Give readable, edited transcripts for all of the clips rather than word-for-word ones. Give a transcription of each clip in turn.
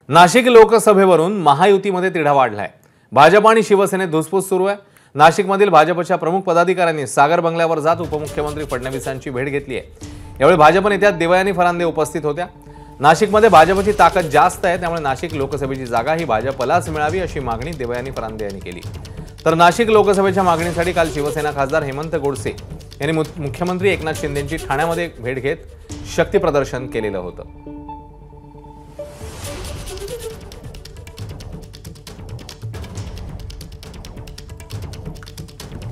नाशिक लोकसभेवरून महायुतीमध्ये तिढा वाढलाय। भाजप आणि शिवसेनेत धुसफूस सुरू आहे। नाशिकमधील भाजपच्या प्रमुख पदाधिकाऱ्यांनी सागर बंगल्यावर जात उपमुख्यमंत्री फडणवीसांची भेट घेतली आहे। यावेळी भाजप नेत्या देवयानी फरांदे उपस्थित होत्या। नाशिकमध्ये भाजपची ताकद जास्त आहे, त्यामुळे नाशिक लोकसभेची जागा ही भाजपलाच मिळावी अशी मागणी देवयानी फरांदे यांनी केली। तर नाशिक लोकसभेच्या मागणीसाठी काल शिवसेना खासदार हेमंत गोडसे यांनी मुख्यमंत्री एकनाथ शिंदेंची ठाण्यामध्ये भेट घेत शक्ती प्रदर्शन केलेलं होतं।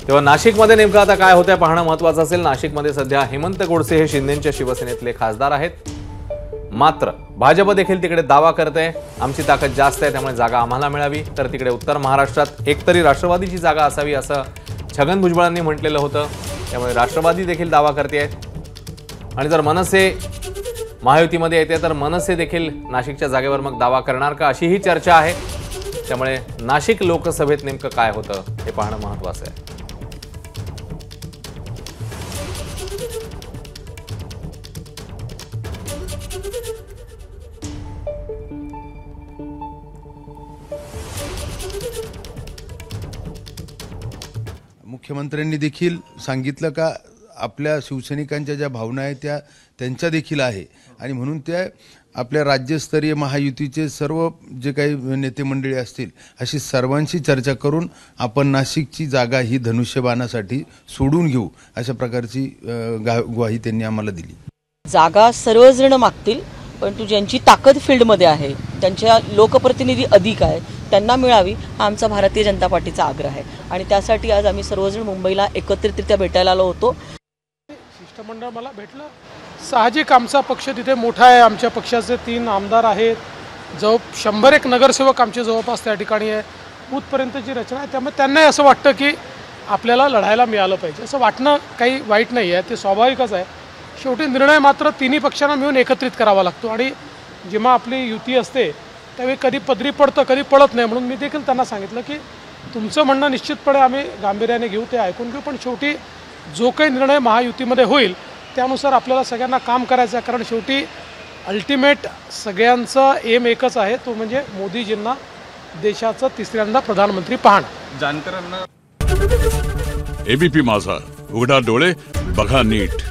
तेव्हा नाशिकमध्ये नेमकं आता काय होतंय पाहणं महत्त्वाचं असेल। नाशिकमध्ये सध्या हेमंत गोडसे हे शिंदेंच्या शिवसेनेतले खासदार आहेत, मात्र भाजप देखील तिकडे दावा करते आमची ताकद जास्त आहे, त्यामुळे जागा आम्हाला मिळावी। तर तिकडे उत्तर महाराष्ट्रात एकतरी राष्ट्रवादीची जागा असावी असं छगन भुजबळांनी म्हटलेलं होतं, त्यामुळे राष्ट्रवादी देखील दावा करते आहे। आणि जर मनसे महायुतीमध्ये येते तर मनसे देखील नाशिकच्या जागेवर मग दावा करणार का अशीही चर्चा आहे। त्यामुळे नाशिक लोकसभेत नेमकं काय होतं हे पाहणं महत्त्वाचं आहे। मुख्यमंत्र्यांनी देखील सांगितलं का आपल्या शिवसैनिकांच्या ज्या भावना आहेत त्या त्यांच्या देखील आहे, आणि म्हणून त्या आपल्या राज्यस्तरीय महायुतीचे सर्व जे काही नेते मंडळी असतील अशी सर्वांशी चर्चा करून आपण नाशिकची जागा ही धनुष्यबाणासाठी सोडून घेऊ अशा प्रकारची ग्वाही त्यांनी आम्हाला दिली। जागा सर्वजण मागतील, परंतु ज्यांची ताकद फील्डमध्ये आहे, त्यांच्या लोकप्रतिनिधी अधिक आहे, त्यांना मिळावी हा आमचा भारतीय जनता पार्टीचा आग्रह आहे। आणि त्यासाठी आज आम्ही सर्वजण मुंबईला एकत्रितरित्या भेटायला आलो होतो। शिष्टमंडळ मला भेटलं। साहजिक आमचा पक्ष तिथे मोठा आहे, आमच्या पक्षाचे 3 आमदार आहेत, 100 नगरसेवक आमचे जवळपास त्या ठिकाणी आहे, बूथपर्यंतची रचना आहे, त्यामुळे त्यांनाही असं वाटतं की आपल्याला लढायला मिळालं पाहिजे। असं वाटणं काही वाईट नाही आहे, ते स्वाभाविकच आहे। शेवटी निर्णय मात्र तिन्ही पक्षांना मिळून एकत्रित करावा लागतो, आणि जेव्हा आपली युती असते त्यावेळी कधी पदरी पडतं कधी पडत नाही। म्हणून मी देखील त्यांना सांगितलं की तुमचं म्हणणं निश्चितपणे आम्ही गांभीर्याने घेऊ, ते ऐकून घेऊ, पण शेवटी जो काही निर्णय महायुतीमध्ये होईल त्यानुसार आपल्याला सगळ्यांना काम करायचं आहे। कारण शेवटी अल्टिमेट सगळ्यांचा एम एकच आहे, तो म्हणजे मोदीजींना देशाचं तिसऱ्यांदा प्रधानमंत्री पाहणं। जानकरांना एबीपी माझा, उघडा डोळे बघा नीट।